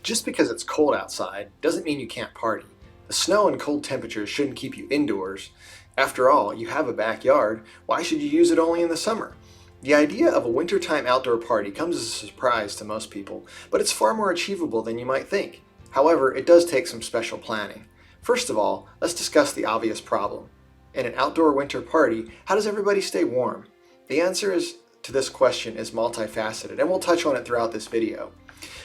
Just because it's cold outside doesn't mean you can't party. The snow and cold temperatures shouldn't keep you indoors. After all, you have a backyard. Why should you use it only in the summer? The idea of a wintertime outdoor party comes as a surprise to most people, but it's far more achievable than you might think. However, it does take some special planning. First of all, let's discuss the obvious problem. In an outdoor winter party, how does everybody stay warm? The answer to this question is multifaceted, and we'll touch on it throughout this video.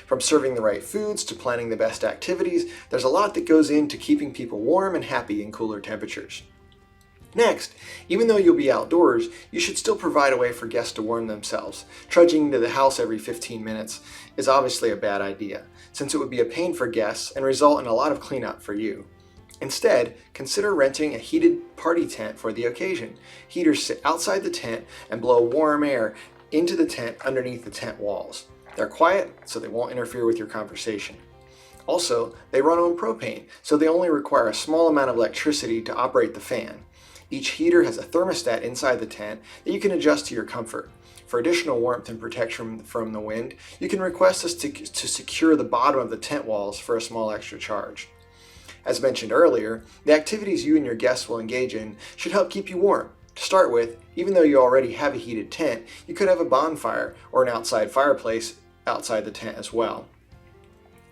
From serving the right foods to planning the best activities, there's a lot that goes into keeping people warm and happy in cooler temperatures. Next, even though you'll be outdoors, you should still provide a way for guests to warm themselves. Trudging into the house every 15 minutes is obviously a bad idea, since it would be a pain for guests and result in a lot of cleanup for you. Instead, consider renting a heated party tent for the occasion. Heaters sit outside the tent and blow warm air into the tent underneath the tent walls. They're quiet, so they won't interfere with your conversation. Also, they run on propane, so they only require a small amount of electricity to operate the fan. Each heater has a thermostat inside the tent that you can adjust to your comfort. For additional warmth and protection from the wind, you can request us to secure the bottom of the tent walls for a small extra charge. As mentioned earlier, the activities you and your guests will engage in should help keep you warm. To start with, even though you already have a heated tent, you could have a bonfire or an outside fireplace outside the tent as well.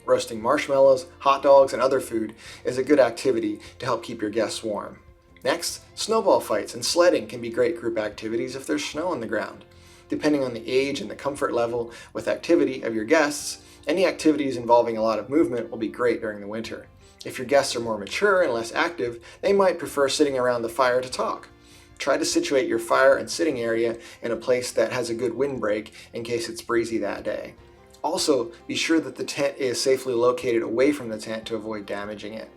Roasting marshmallows, hot dogs, and other food is a good activity to help keep your guests warm. Next, snowball fights and sledding can be great group activities if there's snow on the ground. Depending on the age and the comfort level with activity of your guests, any activities involving a lot of movement will be great during the winter. If your guests are more mature and less active, they might prefer sitting around the fire to talk. Try to situate your fire and sitting area in a place that has a good windbreak in case it's breezy that day. Also, be sure that the tent is safely located away from the tent to avoid damaging it.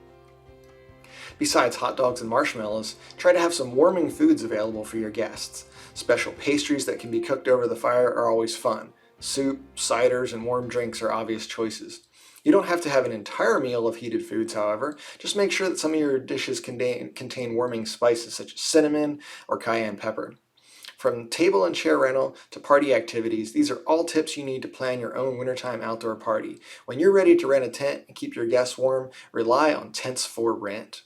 Besides hot dogs and marshmallows, try to have some warming foods available for your guests. Special pastries that can be cooked over the fire are always fun. Soup, ciders, and warm drinks are obvious choices. You don't have to have an entire meal of heated foods, however. Just make sure that some of your dishes contain warming spices such as cinnamon or cayenne pepper. From table and chair rental to party activities, these are all tips you need to plan your own wintertime outdoor party. When you're ready to rent a tent and keep your guests warm, rely on Tents4Rent.